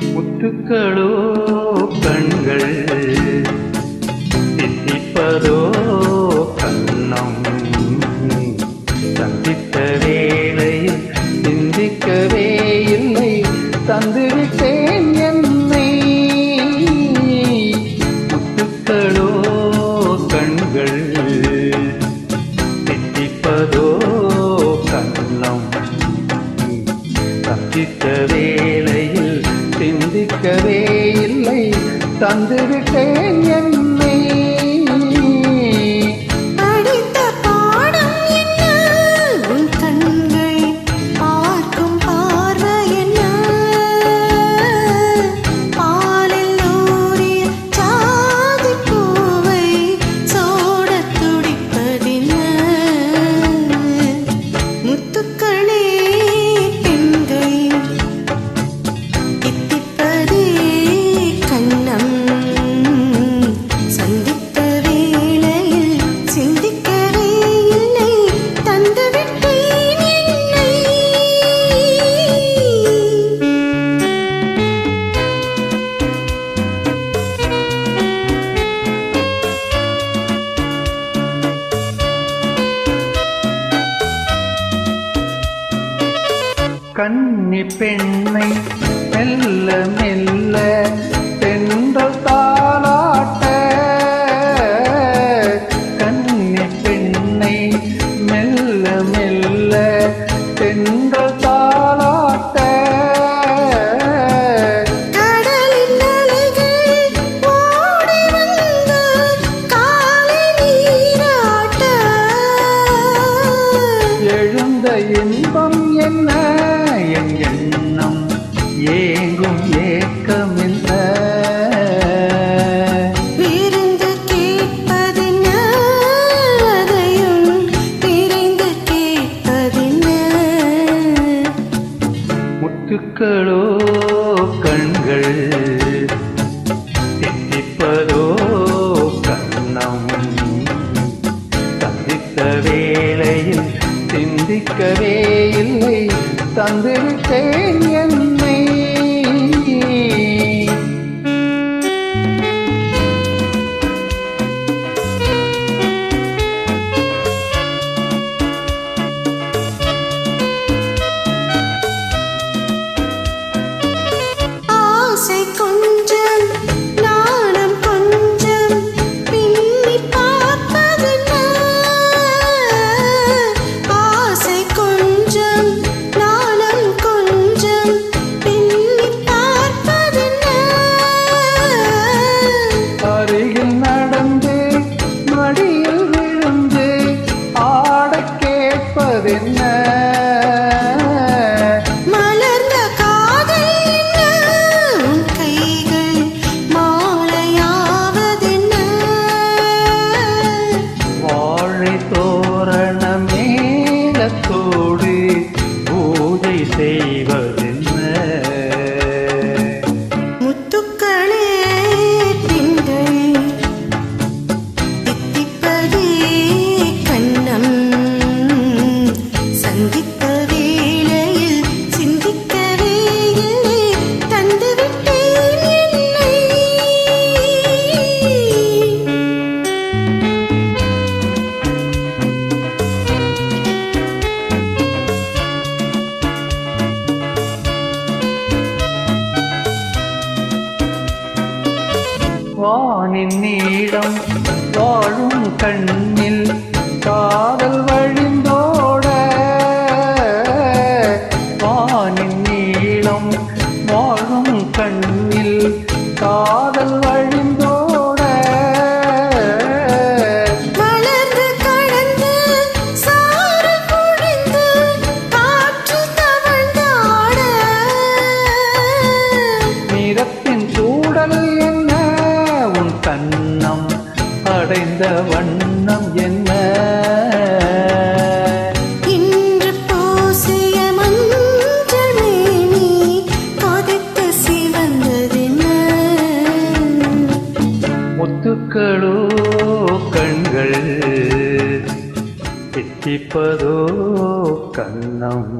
முத்துக்களோ கண்கள் தித்திப்பதோ கண்ணம் சந்தித்த வேளையில் சிந்திக்கவே இல்லை தந்துவிட்டேன் என்னை முத்துக்களோ கண்கள் தித்திப்பதோ கண்ணம் சந்தித்த வேளையில் சிந்திக்கவே இல்லை தந்துவிட்டேன் என்னை படித்த பாடம் என்ன உன் கண்கள் பார்க்கும் பார்வை என்ன பாலில் ஊறிய சாதி பூவை சோடத் துடிப்பதென்ன முத்துக்களே பெண்கள் தித்திப்பதே கண்ணம் சந்தித்த வேளையில் சிந்திக்கவே இல்லை தந்துவிட்டேன் என்னை கன்னி பெண்ணை மெல்ல மெல்ல தென்றல் தாலாட்ட கன்னி பெண்ணை மெல்ல மெல்ல தென்றல் தாலாட்ட கடலின் அலைகள் ஓடி வந்து காலை நீராட்ட எழுந்த இன்பம் என்ன என் எண்ணம் ஏங்கும் ஏக்கமில்ல விருந்து கேட்பதென்ன அதையும் விரைந்து கேட்பதென்ன முத்துக்களோ கண்கள் தித்திப்பதோ கண்ணம் சந்தித்த வேளையில் சிந்திக்கவே இல்லை தந்துவிட்டேன் என்னை ஆசை கொஞ்சம் நாணம் கொஞ்சம் பின்னி பார்ப்பதென்ன ஆசை கொஞ்சம் நாணம் கொஞ்சம் பின்னி பார்ப்பதென்ன அருகில் நடந்து மடியில் விழுந்து ஆடக் கேட்பதென்ன மலர்ந்த காதல் என்ன உன் கைகள் மாலையாவதென்ன வாழை தோரண மேளத்தோடு பூஜை செய்வதென்ன முத்துக்களே பெண்கள் தித்திப்பதே கண்ணம் சந்தித்த வேளையில் சிந்திக்கவே இல்லை தந்துவிட்டேன் என்னை வானின் நீளம் வாழும் கண்ணில் காதல் வழிந்தோட வானின் நீளம் வாழும் கண்ணில் காதல் வழிந்தோட மலர்ந்து கடந்து சாறு பொழிந்து காற்று தவழ்ந்தாட நிறத்தின் சூடல் என்ன உன் கண்ணம் அடைந்த வண்ணம் என்ன பூக்களோ கண்கள் தித்திப்பதோ கண்ணம்